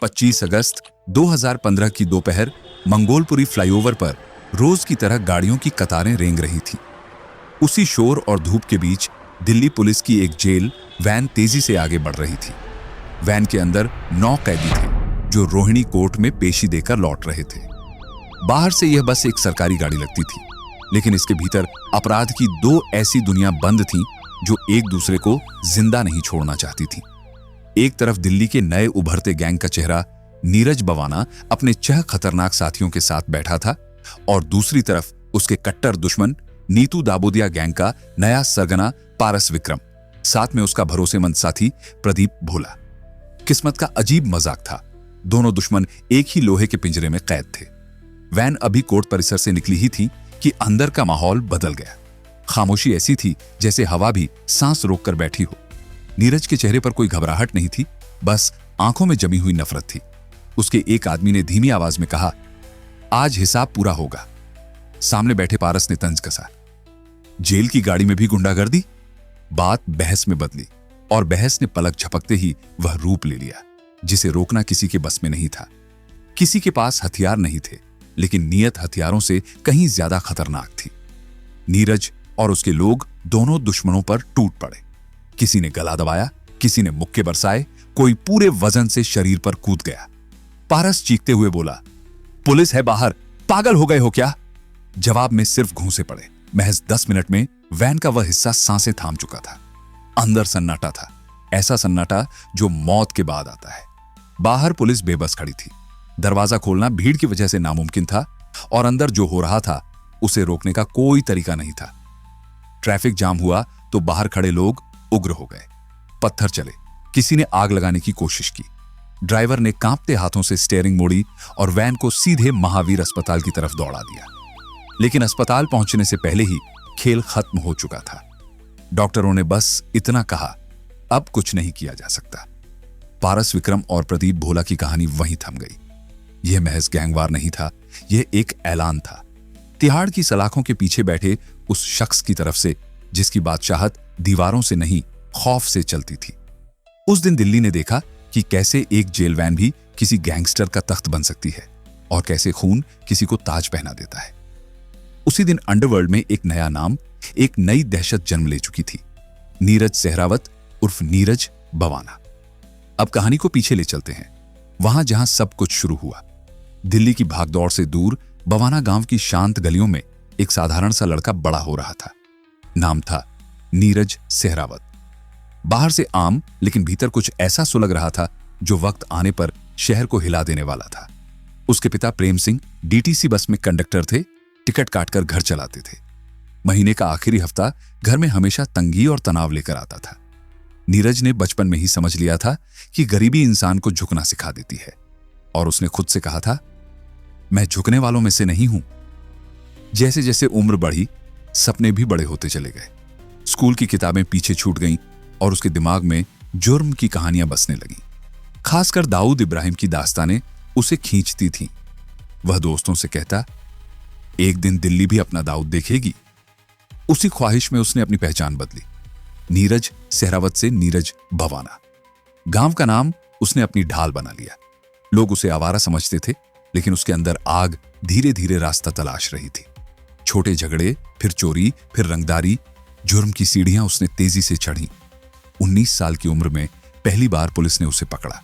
25 अगस्त 2015 की दोपहर मंगोलपुरी फ्लाईओवर पर रोज की तरह गाड़ियों की कतारें रेंग रही थी। उसी शोर और धूप के बीच दिल्ली पुलिस की एक जेल वैन तेजी से आगे बढ़ रही थी। वैन के अंदर 9 कैदी थे जो रोहिणी कोर्ट में पेशी देकर लौट रहे थे। बाहर से यह बस एक सरकारी गाड़ी लगती थी, लेकिन इसके भीतर अपराध की 2 ऐसी दुनिया बंद थीं जो एक दूसरे को जिंदा नहीं छोड़ना चाहती थी। एक तरफ दिल्ली के नए उभरते गैंग का चेहरा नीरज बवाना अपने 6 खतरनाक साथियों के साथ बैठा था, और दूसरी तरफ उसके कट्टर दुश्मन नीतू दाबोदिया गैंग का नया सरगना पारस विक्रम, साथ में उसका भरोसेमंद साथी प्रदीप भोला। किस्मत का अजीब मजाक था, दोनों दुश्मन एक ही लोहे के पिंजरे में कैद थे। वैन अभी कोर्ट परिसर से निकली ही थी कि अंदर का माहौल बदल गया। खामोशी ऐसी थी जैसे हवा भी सांस रोककर बैठी हो। नीरज के चेहरे पर कोई घबराहट नहीं थी, बस आंखों में जमी हुई नफरत थी। उसके एक आदमी ने धीमी आवाज में कहा, आज हिसाब पूरा होगा। सामने बैठे पारस ने तंज कसा, जेल की गाड़ी में भी गुंडागर्दी? बात बहस में बदली, और बहस ने पलक झपकते ही वह रूप ले लिया जिसे रोकना किसी के बस में नहीं था। किसी के पास हथियार नहीं थे, लेकिन नीयत हथियारों से कहीं ज्यादा खतरनाक थी। नीरज और उसके लोग दोनों दुश्मनों पर टूट पड़े। किसी ने गला दबाया, किसी ने मुक्के बरसाए, कोई पूरे वजन से शरीर पर कूद गया। पारस चीखते हुए बोला, पुलिस है बाहर, पागल हो गए हो क्या? जवाब में सिर्फ घूंसे पड़े। महज 10 मिनट में वैन का वह हिस्सा सांसें थाम चुका था। अंदर सन्नाटा था, ऐसा सन्नाटा जो मौत के बाद आता है। बाहर पुलिस बेबस खड़ी थी। दरवाजा खोलना भीड़ की वजह से नामुमकिन था, और अंदर जो हो रहा था उसे रोकने का कोई तरीका नहीं था। ट्रैफिक जाम हुआ तो बाहर खड़े लोग उग्र हो गए। पत्थर चले, किसी ने आग लगाने की कोशिश की। ड्राइवर ने कांपते हाथों से स्टीयरिंग मोड़ी और वैन को सीधे महावीर अस्पताल की तरफ दौड़ा दिया। लेकिन अस्पताल पहुंचने से पहले ही खेल खत्म हो चुका था। डॉक्टरों ने बस इतना कहा, अब कुछ नहीं किया जा सकता। पारस विक्रम और प्रदीप भोला की कहानी वहीं थम गई। यह महज गैंगवार नहीं था, यह एक ऐलान था तिहाड़ की सलाखों के पीछे बैठे उस शख्स की तरफ से जिसकी बादशाहत दीवारों से नहीं, खौफ से चलती थी। उस दिन दिल्ली ने देखा कि कैसे एक जेल वैन भी किसी गैंगस्टर का तख्त बन सकती है, और कैसे खून किसी को ताज पहना देता है। उसी दिन अंडरवर्ल्ड में एक नया नाम, एक नई दहशत जन्म ले चुकी थी, नीरज सहरावत उर्फ नीरज बवाना। अब कहानी को पीछे ले चलते हैं, वहां जहां सब कुछ शुरू हुआ। दिल्ली की भागदौड़ से दूर बवाना गांव की शांत गलियों में एक साधारण सा लड़का बड़ा हो रहा था। नाम था नीरज सहरावत। बाहर से आम, लेकिन भीतर कुछ ऐसा सुलग रहा था जो वक्त आने पर शहर को हिला देने वाला था। उसके पिता प्रेम सिंह डीटीसी बस में कंडक्टर थे, टिकट काटकर घर चलाते थे। महीने का आखिरी हफ्ता घर में हमेशा तंगी और तनाव लेकर आता था। नीरज ने बचपन में ही समझ लिया था कि गरीबी इंसान को झुकना सिखा देती है, और उसने खुद से कहा था, मैं झुकने वालों में से नहीं हूं। जैसे जैसे उम्र बढ़ी, सपने भी बड़े होते चले गए। स्कूल की किताबें पीछे छूट गईं और उसके दिमाग में जुर्म की कहानियां बसने लगीं। खासकर दाऊद इब्राहिम की दास्तानें उसे खींचती थीं। वह दोस्तों से कहता, एक दिन दिल्ली भी अपना दाऊद देखेगी। उसी ख्वाहिश में उसने अपनी पहचान बदली, नीरज सहरावत से नीरज बवाना। गांव का नाम उसने अपनी ढाल बना लिया। लोग उसे आवारा समझते थे, लेकिन उसके अंदर आग धीरे धीरे रास्ता तलाश रही थी। छोटे झगड़े, फिर चोरी, फिर रंगदारी, जुर्म की सीढ़ियां उसने तेजी से चढ़ी। 19 साल की उम्र में पहली बार पुलिस ने उसे पकड़ा।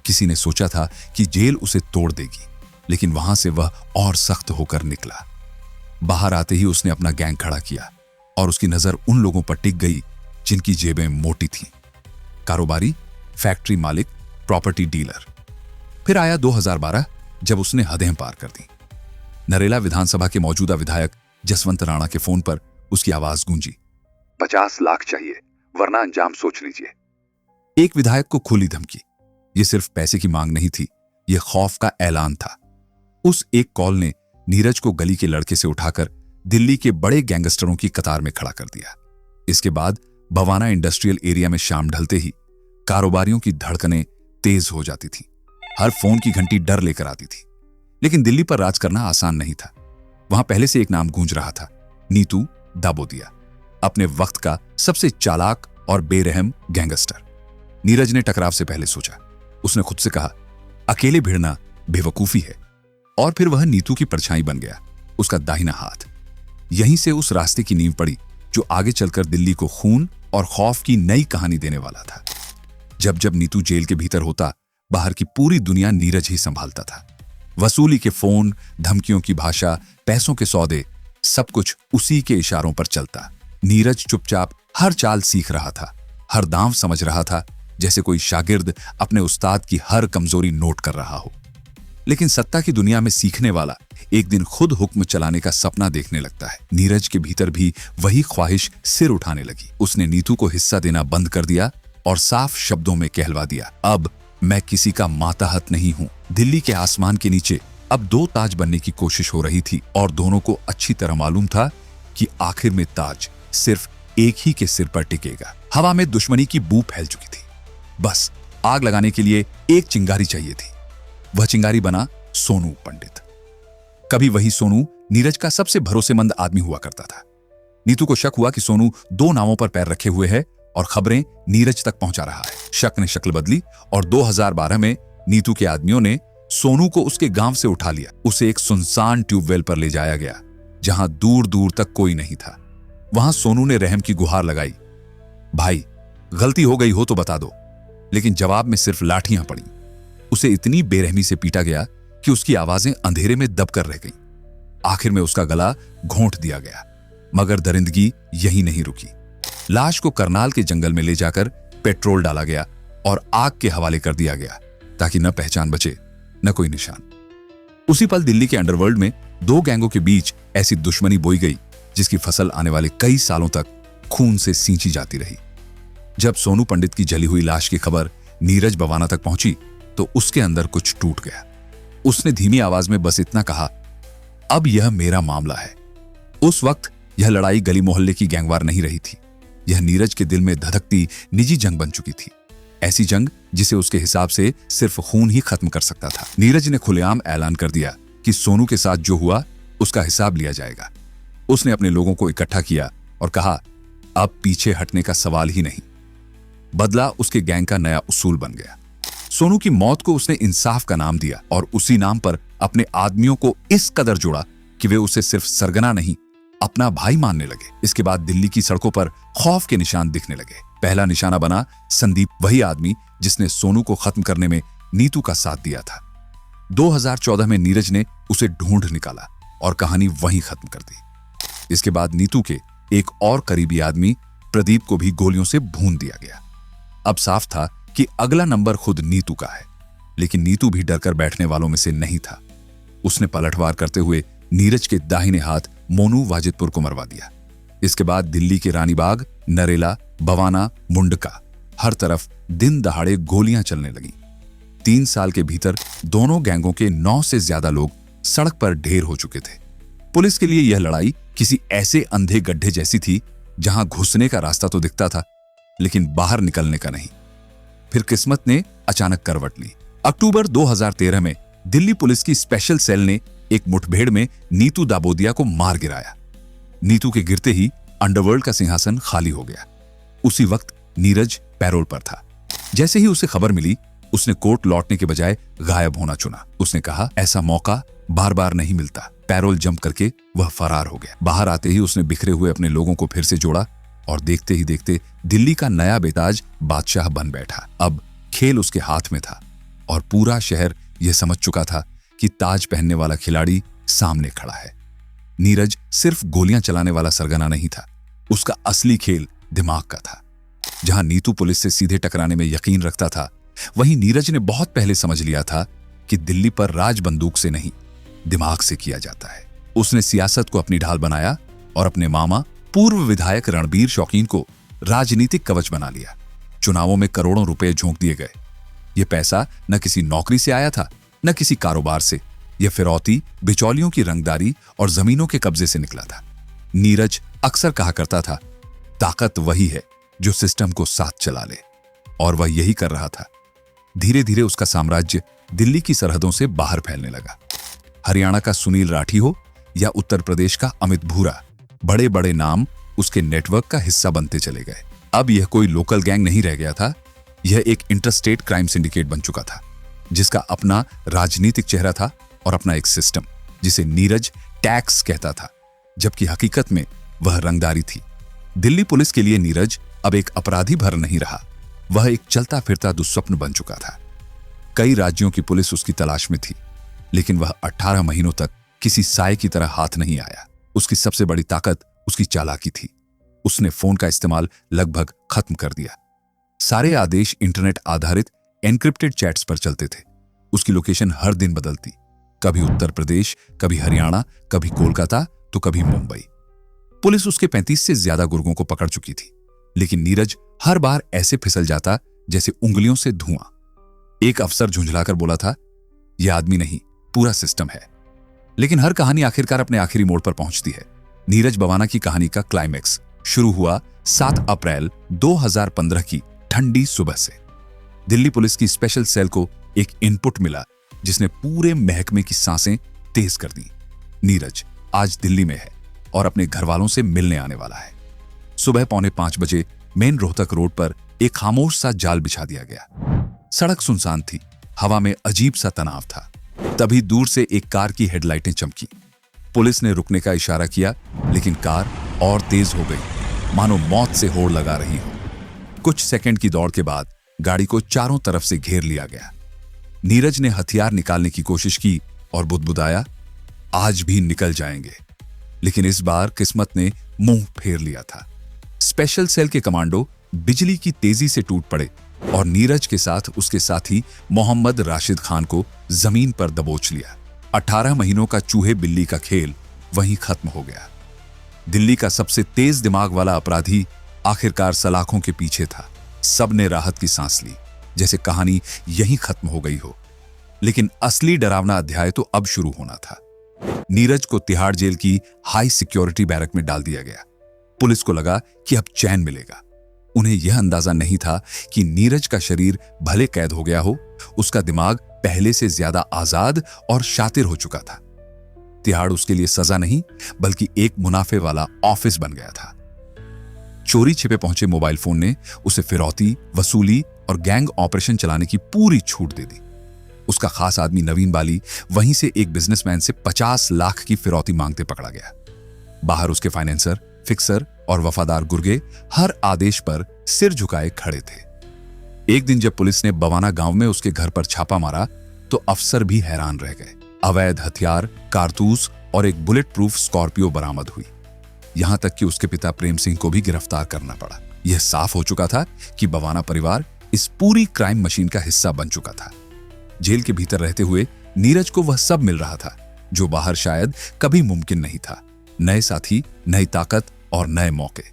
किसी ने सोचा था कि जेल उसे तोड़ देगी, लेकिन वहां से वह और सख्त होकर निकला। बाहर आते ही उसने अपना गैंग खड़ा किया, और उसकी नजर उन लोगों पर टिक गई जिनकी जेबें मोटी थीं। कारोबारी, फैक्ट्री मालिक, प्रॉपर्टी डीलर। फिर आया 2012, जब उसने हदें पार कर दी। नरेला विधानसभा के मौजूदा विधायक जसवंत राणा के फोन पर उसकी आवाज गूंजी, 50 लाख चाहिए, वरना अंजाम सोच लीजिए। एक विधायक को खुली धमकी। यह सिर्फ पैसे की मांग नहीं थी, यह खौफ का ऐलान था। उस एक कॉल ने नीरज को गली के लड़के से उठाकर दिल्ली के बड़े गैंगस्टरों की कतार में खड़ा कर दिया। इसके बाद बवाना इंडस्ट्रियल एरिया में शाम ढलते ही कारोबारियों की धड़कनें तेज हो जाती थीं। हर फोन की घंटी डर लेकर आती थी। लेकिन दिल्ली पर राज करना आसान नहीं था। वहां पहले से एक नाम गूंज रहा था, नीतू दाबोदिया, अपने वक्त का सबसे चालाक और बेरहम गैंगस्टर। नीरज ने टकराव से पहले सोचा। उसने खुद से कहा, अकेले भिड़ना बेवकूफी है। और फिर वह नीतू की परछाई बन गया, उसका दाहिना हाथ। यहीं से उस रास्ते की नींव पड़ी जो आगे चलकर दिल्ली को खून और खौफ की नई कहानी देने वाला था। जब जब नीतू जेल के भीतर होता, बाहर की पूरी दुनिया नीरज ही संभालता था। वसूली के फोन, धमकियों की भाषा, पैसों के सौदे, सब कुछ उसी के इशारों पर चलता। नीरज चुपचाप हर चाल सीख रहा था, हर दांव समझ रहा था, जैसे कोई शागिर्द अपने उस्ताद की हर कमजोरी नोट कर रहा हो। लेकिन सत्ता की दुनिया में सीखने वाला एक दिन खुद हुक्म चलाने का सपना देखने लगता है। नीरज के भीतर भी वही ख्वाहिश सिर उठाने लगी। उसने नीतू को हिस्सा देना बंद कर दिया और साफ शब्दों में कहलवा दिया, अब मैं किसी का माताहत नहीं हूं। दिल्ली के आसमान के नीचे अब दो ताज बनने की कोशिश हो रही थी और दोनों को अच्छी तरह मालूम था कि आखिर में ताज सिर्फ एक ही के सिर पर टिकेगा। हवा में दुश्मनी की बू फैल चुकी थी। बस आग लगाने के लिए एक चिंगारी चाहिए थी। वह चिंगारी बना सोनू पंडित। कभी वही सोनू नीरज का सबसे भरोसेमंद आदमी हुआ करता था। नीतू को शक हुआ कि सोनू दो नावों पर पैर रखे हुए है और खबरें नीरज तक पहुंचा रहा है। शक ने शक्ल बदली और 2012 में नीतू के आदमियों ने सोनू को उसके गांव से उठा लिया। उसे एक सुनसान ट्यूबवेल पर ले जाया गया जहां दूर दूर तक कोई नहीं था। वहां सोनू ने रहम की गुहार लगाई, भाई गलती हो गई हो तो बता दो। लेकिन जवाब में सिर्फ लाठियां पड़ी। उसे इतनी बेरहमी से पीटा गया कि उसकी आवाजें अंधेरे में दबकर रह गईं। आखिर में उसका गला घोंट दिया गया। मगर दरिंदगी यही नहीं रुकी। लाश को करनाल के जंगल में ले जाकर पेट्रोल डाला गया और आग के हवाले कर दिया गया ताकि न पहचान बचे न कोई निशान। उसी पल दिल्ली के अंडरवर्ल्ड में दो गैंगों के बीच ऐसी दुश्मनी बोई गई जिसकी फसल आने वाले कई सालों तक खून से सींची जाती रही। जब सोनू पंडित की जली हुई लाश की खबर नीरज बवाना तक पहुंची तो उसके अंदर कुछ टूट गया। उसने धीमी आवाज में बस इतना कहा, अब यह मेरा मामला है। उस वक्त यह लड़ाई गली मोहल्ले की गैंगवार नहीं रही थी। यह नीरज के दिल में धधकती निजी जंग बन चुकी थी। ऐसी जंग जिसे उसके हिसाब से सिर्फ खून ही खत्म कर सकता था। नीरज ने खुलेआम ऐलान कर दिया कि सोनू के साथ जो हुआ उसका हिसाब लिया जाएगा। उसने अपने लोगों को इकट्ठा किया और कहा, अब पीछे हटने का सवाल ही नहीं। बदला उसके गैंग का नया उसूल बन गया। सोनू की मौत को उसने इंसाफ का नाम दिया और उसी नाम पर अपने आदमियों को इस कदर जोड़ा कि वे उसे सिर्फ सरगना नहीं, अपना भाई मानने लगे। इसके बाद दिल्ली की सड़कों पर खौफ के निशान दिखने लगे। पहला निशाना बना संदीप, वही आदमी जिसने सोनू को खत्म करने में नीतू का साथ दिया था। 2014 में नीरज ने उसे ढूंढ निकाला और कहानी वहीं खत्म कर दी। इसके बाद नीतू के एक और करीबी आदमी प्रदीप को भी गोलियों से भून दिया गया। अब साफ था कि अगला नंबर खुद नीतू का है। लेकिन नीतू भी डरकर बैठने वालों में से नहीं था। उसने पलटवार करते हुए नीरज के दाहिने हाथ मोनू वाजिदपुर को मरवा दिया। इसके बाद दिल्ली के रानीबाग, नरेला, बवाना, मुंडका, हर तरफ दिन दहाड़े गोलियां चलने लगीं। 3 साल के भीतर दोनों गैंगों के 9 से ज्यादा लोग सड़क पर ढेर हो चुके थे। पुलिस के लिए यह लड़ाई किसी ऐसे अंधे गड्ढे जैसी थी जहां घुसने का रास्ता तो दिखता था लेकिन बाहर निकलने का नहीं। फिर किस्मत ने अचानक करवट ली। अक्टूबर 2013 में दिल्ली पुलिस की स्पेशल सेल ने एक मुठभेड़ में नीतू दाबोदिया को मार गिराया। नीतू के गिरते ही अंडरवर्ल्ड का सिंहासन खाली हो गया। उसी वक्त नीरज पैरोल पर था। जैसे ही उसे खबर मिली, उसने कोर्ट लौटने के बजाय गायब होना चुना। उसने कहा, ऐसा मौका बार बार नहीं मिलता। पैरोल जंप करके वह फरार हो गया। बाहर आते ही उसने बिखरे हुए अपने लोगों को फिर से जोड़ा और देखते ही देखते दिल्ली का नया बेताज बादशाह बन बैठा। अब खेल उसके हाथ में था और पूरा शहर यह समझ चुका था कि ताज पहनने वाला खिलाड़ी सामने खड़ा है। नीरज सिर्फ गोलियां चलाने वाला सरगना नहीं था, उसका असली खेल दिमाग का था। जहां नीतू पुलिस से सीधे टकराने में यकीन रखता था, वहीं नीरज ने बहुत पहले समझ लिया था कि दिल्ली पर राज बंदूक से नहीं, दिमाग से किया जाता है। उसने सियासत को अपनी ढाल बनाया और अपने मामा पूर्व विधायक रणबीर शौकीन को राजनीतिक कवच बना लिया। चुनावों में करोड़ों रुपए झोंक दिए गए। यह पैसा न किसी नौकरी से आया था, न किसी कारोबार से। यह फिरौती, बिचौलियों की रंगदारी और जमीनों के कब्जे से निकला था। नीरज अक्सर कहा करता था, ताकत वही है जो सिस्टम को साथ चला ले, और वह यही कर रहा था। धीरे धीरे उसका साम्राज्य दिल्ली की सरहदों से बाहर फैलने लगा। हरियाणा का सुनील राठी हो या उत्तर प्रदेश का अमित भूरा, बड़े बड़े नाम उसके नेटवर्क का हिस्सा बनते चले गए। अब यह कोई लोकल गैंग नहीं रह गया था, यह एक इंटरस्टेट क्राइम सिंडिकेट बन चुका था। जिसका अपना राजनीतिक चेहरा था और अपना एक सिस्टम जिसे नीरज टैक्स कहता था, जबकि हकीकत में वह रंगदारी थी। दिल्ली पुलिस के लिए नीरज अब एक अपराधी भर नहीं रहा, वह एक चलता फिरता दुस्वप्न बन चुका था। कई राज्यों की पुलिस उसकी तलाश में थी, लेकिन वह 18 महीनों तक किसी साए की तरह हाथ नहीं आया। उसकी सबसे बड़ी ताकत उसकी चालाकी थी। उसने फोन का इस्तेमाल लगभग खत्म कर दिया। सारे आदेश इंटरनेट आधारित एन्क्रिप्टेड चैट्स पर चलते थे। उसकी लोकेशन हर दिन बदलती, कभी उत्तर प्रदेश, कभी हरियाणा, कभी कोलकाता तो कभी मुंबई। पुलिस उसके 35 से ज्यादा गुर्गों को पकड़ चुकी थी, लेकिन नीरज हर बार ऐसे फिसल जाता जैसे उंगलियों से धुआं। एक अफसर झुंझलाकर बोला था, यह आदमी नहीं, पूरा सिस्टम है। लेकिन हर कहानी आखिरकार अपने आखिरी मोड़ पर पहुंचती है। नीरज बवाना की कहानी का क्लाइमैक्स शुरू हुआ 7 अप्रैल 2015 की ठंडी सुबह से। दिल्ली पुलिस की स्पेशल सेल को एक इनपुट मिला जिसने पूरे महकमे की सांसें तेज कर दी। नीरज आज दिल्ली में है और अपने घर वालों से मिलने आने वाला है। सुबह 4:45 बजे मेन रोहतक रोड पर एक खामोश सा जाल बिछा दिया गया। सड़क सुनसान थी, हवा में अजीब सा तनाव था। तभी दूर से एक कार की हेडलाइटें चमकी। पुलिस ने रुकने का इशारा किया, लेकिन कार और तेज हो गई, मानो मौत से होड़ लगा रही हो। कुछ सेकंड की दौड़ के बाद गाड़ी को चारों तरफ से घेर लिया गया। नीरज ने हथियार निकालने की कोशिश की और बुदबुदाया, आज भी निकल जाएंगे। लेकिन इस बार किस्मत ने मुंह फेर लिया था। स्पेशल सेल के कमांडो बिजली की तेजी से टूट पड़े और नीरज के साथ उसके साथी मोहम्मद राशिद खान को जमीन पर दबोच लिया। 18 महीनों का चूहे बिल्ली का खेल वहीं खत्म हो गया। दिल्ली का सबसे तेज दिमाग वाला अपराधी आखिरकार सलाखों के पीछे था। सबने राहत की सांस ली, जैसे कहानी यहीं खत्म हो गई हो। लेकिन असली डरावना अध्याय तो अब शुरू होना था। नीरज को तिहाड़ जेल की हाई सिक्योरिटी बैरक में डाल दिया गया। पुलिस को लगा कि अब चैन मिलेगा। उन्हें यह अंदाजा नहीं था कि नीरज का शरीर भले कैद हो गया हो, उसका दिमाग पहले से ज्यादा आजाद और शातिर हो चुका था। तिहाड़ उसके लिए सजा नहीं, बल्कि एक मुनाफे वाला ऑफिस बन गया था। चोरी छिपे पहुंचे मोबाइल फोन ने उसे फिरौती, वसूली और गैंग ऑपरेशन चलाने की पूरी छूट दे दी। उसका खास आदमी नवीन बाली वहीं से एक बिजनेसमैन से 50 लाख की फिरौती मांगते पकड़ा गया। बाहर उसके फाइनेंसर, फिक्सर और वफादार गुर्गे हर आदेश पर सिर झुकाए खड़े थे। एक दिन जब पुलिस ने बवाना गांव में उसके घर पर छापा मारा तो अफसर भी हैरान रह गए। अवैध हथियार, कारतूस और एक बुलेट प्रूफ स्कॉर्पियो बरामद हुई। यहां तक कि उसके पिता प्रेम सिंह को भी गिरफ्तार करना पड़ा। यह साफ हो चुका था कि बवाना परिवार इस पूरी क्राइम मशीन का हिस्सा बन चुका था। जेल के भीतर रहते हुए नीरज को वह सब मिल रहा था जो बाहर शायद कभी मुमकिन नहीं था। नए साथी, नई ताकत और नए मौके।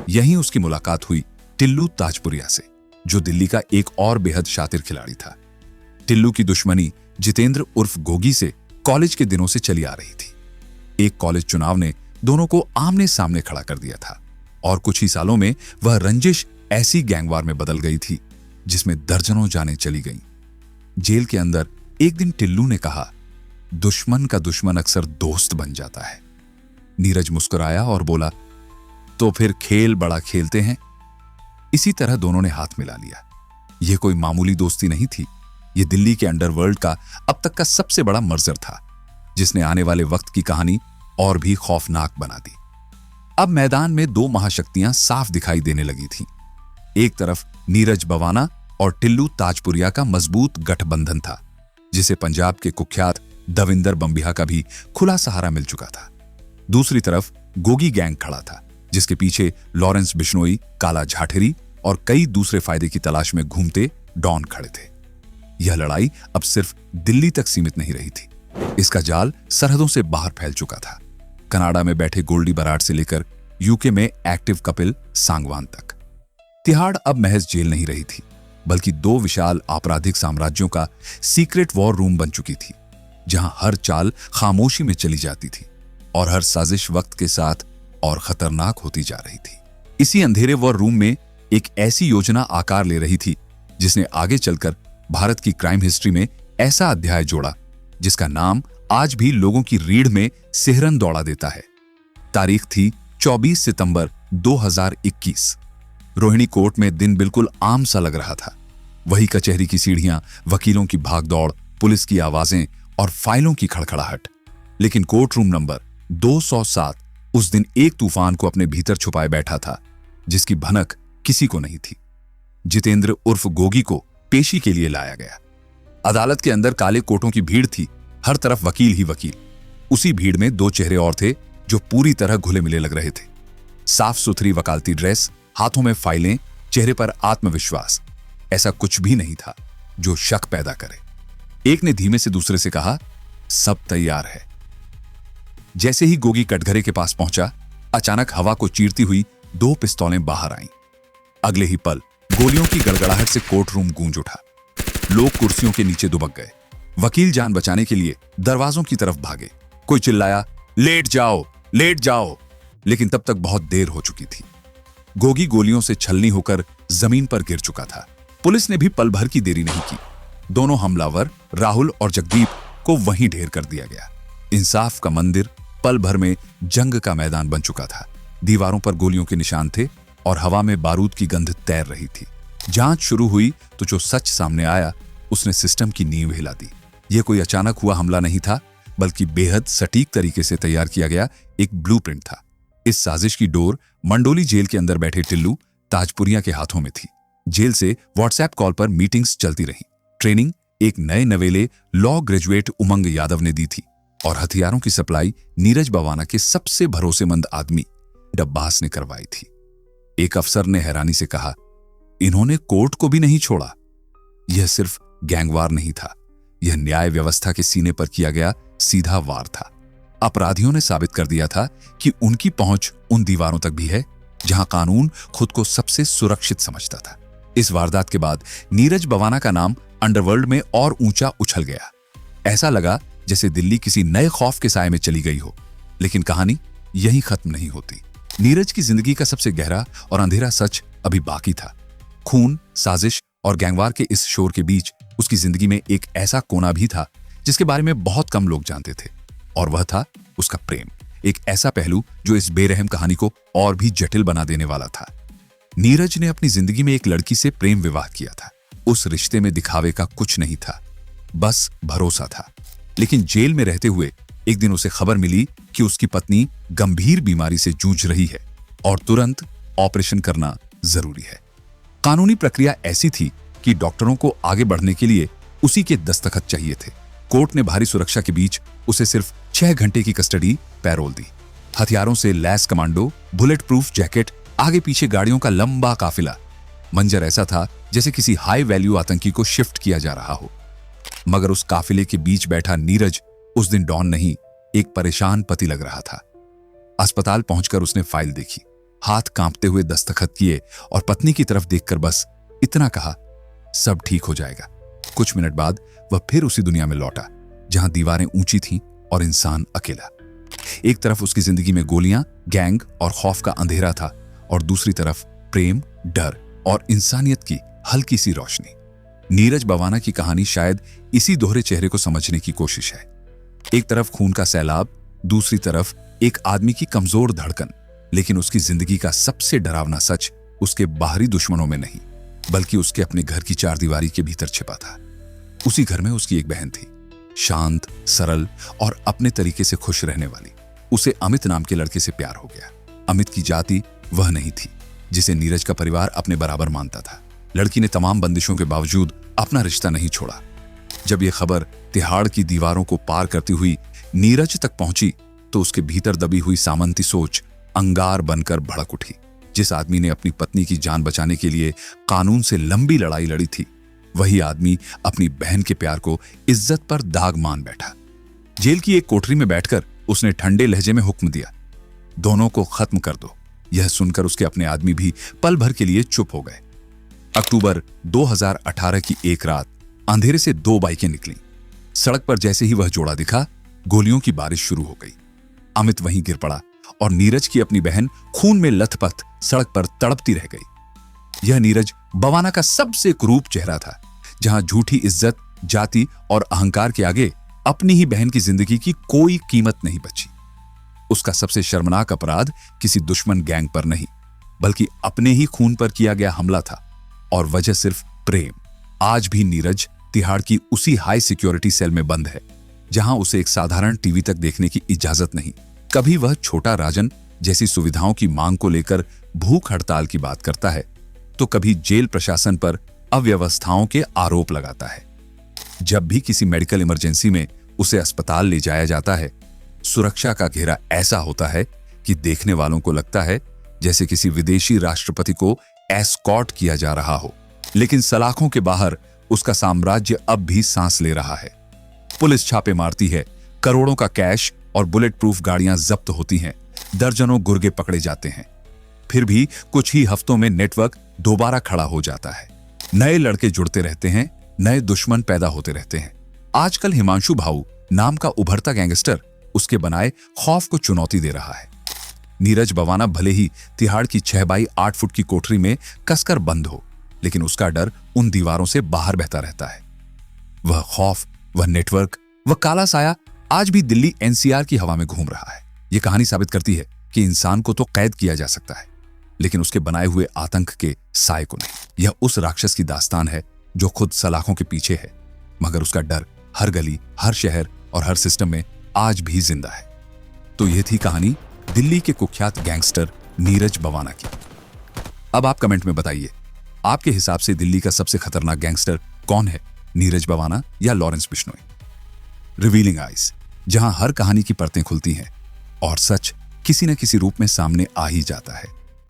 यहीं उसकी मुलाकात हुई टिल्लू ताजपुरिया से, जो दिल्ली का एक और बेहद शातिर खिलाड़ी था। टिल्लू की दुश्मनी जितेंद्र उर्फ गोगी से कॉलेज के दिनों से चली आ रही थी। एक कॉलेज चुनाव ने दोनों को आमने सामने खड़ा कर दिया था और कुछ ही सालों में वह रंजिश ऐसी गैंगवार में बदल गई थी जिसमें दर्जनों जानें चली गईं। जेल के अंदर एक दिन टिल्लू ने कहा, दुश्मन का दुश्मन अक्सर दोस्त बन जाता है। नीरज मुस्कुराया और बोला, तो फिर खेल बड़ा खेलते हैं। इसी तरह दोनों ने हाथ मिला लिया। यह कोई मामूली दोस्ती नहीं थी, यह दिल्ली के अंडरवर्ल्ड का अब तक का सबसे बड़ा मर्जर था, जिसने आने वाले वक्त की कहानी और भी खौफनाक बना दी। अब मैदान में दो महाशक्तियां साफ दिखाई देने लगी थीं। एक तरफ नीरज बवाना और टिल्लू ताजपुरिया का मजबूत गठबंधन था, जिसे पंजाब के कुख्यात दविंदर बंबिहा का भी खुला सहारा मिल चुका था। दूसरी तरफ गोगी गैंग खड़ा था, जिसके पीछे लॉरेंस बिश्नोई, काला झाठेरी और कई दूसरे फायदे की तलाश में घूमते डॉन खड़े थे। यह लड़ाई अब सिर्फ दिल्ली तक सीमित नहीं रही थी, इसका जाल सरहदों से बाहर फैल चुका था। कनाडा में बैठे गोल्डी बराड से लेकर यूके में एक्टिव कपिल सांगवान तक। तिहाड़ अब महज जेल नहीं रही थी, बल्कि दो विशाल आपराधिक साम्राज्यों का सीक्रेट वॉर रूम बन चुकी थी, जहां हर चाल खामोशी में चली जाती थी और हर साजिश वक्त के साथ और खतरनाक होती जा रही थी। इसी अंधेरे वॉर रूम में एक ऐसी योजना आकार ले रही थी जिसने आगे चलकर भारत की क्राइम हिस्ट्री में ऐसा अध्याय जोड़ा जिसका नाम आज भी लोगों की रीढ़ में सिहरन दौड़ा देता है। तारीख थी 24 सितंबर 2021। रोहिणी कोर्ट में दिन बिल्कुल आम सा लग रहा था। वही कचहरी की सीढ़ियां, वकीलों की भागदौड़, पुलिस की आवाजें और फाइलों की खड़खड़ाहट। लेकिन कोर्ट रूम नंबर 207 उस दिन एक तूफान को अपने भीतर छुपाए बैठा था, जिसकी भनक किसी को नहीं थी। जितेंद्र उर्फ गोगी को पेशी के लिए लाया गया। अदालत के अंदर काले कोटों की भीड़ थी, हर तरफ वकील ही वकील। उसी भीड़ में दो चेहरे और थे जो पूरी तरह घुले मिले लग रहे थे। साफ सुथरी वकालती ड्रेस, हाथों में फाइलें, चेहरे पर आत्मविश्वास। ऐसा कुछ भी नहीं था जो शक पैदा करे। एक ने धीमे से दूसरे से कहा, सब तैयार है। जैसे ही गोगी कटघरे के पास पहुंचा, अचानक हवा को चीरती हुई दो पिस्तौलें बाहर आईं। अगले ही पल गोलियों की गड़गड़ाहट से कोर्ट रूम गूंज उठा। लोग कुर्सियों के नीचे दुबक गए। वकील जान बचाने के लिए दरवाजों की तरफ भागे। कोई चिल्लाया, लेट जाओ, लेट जाओ, लेकिन तब तक बहुत देर हो चुकी थी। गोगी गोलियों से छलनी होकर जमीन पर गिर चुका था। पुलिस ने भी पल भर की देरी नहीं की। दोनों हमलावर राहुल और जगदीप को वहीं ढेर कर दिया गया। इंसाफ का मंदिर पल भर में जंग का मैदान बन चुका था। दीवारों पर गोलियों के निशान थे और हवा में बारूद की गंध तैर रही थी। जांच शुरू हुई तो जो सच सामने आया उसने सिस्टम की नींव हिला दी। यह कोई अचानक हुआ हमला नहीं था, बल्कि बेहद सटीक तरीके से तैयार किया गया एक ब्लूप्रिंट था। इस साजिश की डोर मंडोली जेल के अंदर बैठे टिल्लू ताजपुरिया के हाथों में थी। जेल से व्हाट्सएप कॉल पर मीटिंग्स चलती रहीं। ट्रेनिंग एक नए नवेले लॉ ग्रेजुएट उमंग यादव ने दी थी और हथियारों की सप्लाई नीरज बवाना के सबसे भरोसेमंद आदमी डब्बास ने करवाई थी। एक अफसर ने हैरानी से कहा, इन्होंने कोर्ट को भी नहीं छोड़ा। यह सिर्फ गैंगवार नहीं था, यह न्याय व्यवस्था के सीने पर किया गया सीधा वार था। अपराधियों ने साबित कर दिया था कि उनकी पहुंच उन दीवारों तक भी है जहां कानून खुद को सबसे सुरक्षित समझता था। इस वारदात के बाद नीरज बवाना का नाम अंडरवर्ल्ड में और ऊंचा उछल गया। ऐसा लगा जैसे दिल्ली किसी नए खौफ के साए में चली गई हो। लेकिन कहानी यहीं खत्म नहीं होती। नीरज की जिंदगी का सबसे गहरा और अंधेरा सच अभी बाकी था। खून, साजिश और गैंगवार के इस शोर के बीच उसकी जिंदगी में एक ऐसा कोना भी था जिसके बारे में बहुत कम लोग जानते थे, और वह था उसका प्रेम। एक ऐसा पहलू जो इस बेरहम कहानी को और भी जटिल बना देने वाला था। नीरज ने अपनी जिंदगी में एक लड़की से प्रेम विवाह किया था। उस रिश्ते में दिखावे का कुछ नहीं था, बस भरोसा था। लेकिन जेल में रहते हुए एक दिन उसे खबर मिली कि उसकी पत्नी गंभीर बीमारी से जूझ रही है और तुरंत ऑपरेशन करना जरूरी है। कानूनी प्रक्रिया ऐसी थी कि डॉक्टरों को आगे बढ़ने के लिए उसी के दस्तखत चाहिए थे। कोर्ट ने भारी सुरक्षा के बीच उसे सिर्फ 6 घंटे की कस्टडी पैरोल दी। हथियारों से lace commando, bullet proof jacket, आगे पीछे गाड़ियों का लंबा काफिला। मंजर ऐसा था जैसे किसी हाई वैल्यू आतंकी को शिफ्ट किया जा रहा हो। मगर उस काफिले के बीच बैठा नीरज उस दिन डॉन नहीं, एक परेशान पति लग रहा था। अस्पताल पहुंचकर उसने फाइल देखी, हाथ कांपते हुए दस्तखत किए और पत्नी की तरफ देखकर बस इतना कहा, सब ठीक हो जाएगा। कुछ मिनट बाद वह फिर उसी दुनिया में लौटा जहां दीवारें ऊंची थीं और इंसान अकेला। एक तरफ उसकी जिंदगी में गोलियां, गैंग और खौफ का अंधेरा था, और दूसरी तरफ प्रेम, डर और इंसानियत की हल्की सी रोशनी। नीरज बवाना की कहानी शायद इसी दोहरे चेहरे को समझने की कोशिश है। एक तरफ खून का सैलाब, दूसरी तरफ एक आदमी की कमजोर धड़कन। लेकिन उसकी जिंदगी का सबसे डरावना सच उसके बाहरी दुश्मनों में नहीं, बल्कि उसके अपने घर की चारदीवारी के भीतर छिपा था। उसी घर में उसकी एक बहन थी, शांत, सरल और अपने तरीके से खुश रहने वाली। उसे अमित नाम के लड़के से प्यार हो गया। अमित की जाति वह नहीं थी जिसे नीरज का परिवार अपने बराबर मानता था। लड़की ने तमाम बंदिशों के बावजूद अपना रिश्ता नहीं छोड़ा। जब यह खबर तिहाड़ की दीवारों को पार करती हुई नीरज तक पहुंची तो उसके भीतर दबी हुई सामंती सोच अंगार बनकर भड़क उठी। जिस आदमी ने अपनी पत्नी की जान बचाने के लिए कानून से लंबी लड़ाई लड़ी थी, वही आदमी अपनी बहन के प्यार को इज्जत पर दाग मान बैठा। जेल की एक कोठरी में बैठकर उसने ठंडे लहजे में हुक्म दिया, दोनों को खत्म कर दो। यह सुनकर उसके अपने आदमी भी पल भर के लिए चुप हो गए। अक्टूबर 2018 की एक रात अंधेरे से 2 बाइकें निकली। सड़क पर जैसे ही वह जोड़ा दिखा, गोलियों की बारिश शुरू हो गई। अमित वहीं गिर पड़ा और नीरज की अपनी बहन खून में लथपथ सड़क पर तड़पती रह गई। यह नीरज बवाना का सबसे क्रूप चेहरा था, जहां झूठी इज्जत, जाति और अहंकार के आगे अपनी ही बहन की जिंदगी की कोई कीमत नहीं बची। उसका सबसे शर्मनाक अपराध किसी दुश्मन गैंग पर नहीं, बल्कि अपने ही खून पर किया गया हमला था, और वजह सिर्फ प्रेम। आज भी नीरज तिहाड़ की उसी हाई सिक्योरिटी सेल में बंद है, जहां उसे एक साधारण टीवी तक देखने की इजाजत नहीं। कभी वह छोटा राजन जैसी सुविधाओं की मांग को लेकर भूख हड़ताल की बात करता है, तो कभी जेल प्रशासन पर अव्यवस्थाओं के आरोप लगाता है। जब भी किसी मेडिकल इमरजेंसी में उसे अस्पताल ले जाया जाता है, सुरक्षा का घेरा ऐसा होता है कि देखने वालों को लगता है जैसे किसी विदेशी राष्ट्रपति को एस्कॉर्ट किया जा रहा हो। लेकिन सलाखों के बाहर उसका साम्राज्य अब भी सांस ले रहा है। पुलिस छापे मारती है, करोड़ों का कैश और बुलेट प्रूफ गाड़ियां जब्त होती हैं, दर्जनों गुर्गे पकड़े जाते हैं। फिर भी कुछ ही हफ्तों में नेटवर्क दोबारा खड़ा हो जाता है। नए लड़के जुड़ते रहते हैं, नए दुश्मन पैदा होते रहते हैं। आजकल हिमांशु भाऊ नाम का उभरता गैंगस्टर उसके बनाए खौफ को चुनौती दे रहा है। नीरज बवाना भले ही तिहाड़ की 6 बाई 8 फुट की कोठरी में कसकर बंद हो, लेकिन उसका डर उन दीवारों से बाहर बहता रहता है। वह खौफ, वह नेटवर्क, वह काला साया आज भी दिल्ली एनसीआर की हवा में घूम रहा है। यह कहानी साबित करती है कि इंसान को तो कैद किया जा सकता है, लेकिन उसके बनाए हुए आतंक के साए को नहीं। यह उस राक्षस की दास्तान है जो खुद सलाखों के पीछे है, मगर उसका डर हर गली, हर शहर और हर सिस्टम में आज भी जिंदा है। तो यह थी कहानी दिल्ली के कुख्यात गैंगस्टर नीरज बवाना की। अब आप कमेंट में बताइए, आपके हिसाब से दिल्ली का सबसे खतरनाक गैंगस्टर कौन है, नीरज बवाना या लॉरेंस बिश्नोई? रिवीलिंग आइज, जहां हर कहानी की परतें खुलती हैं और सच किसी न किसी रूप में सामने आ ही जाता है।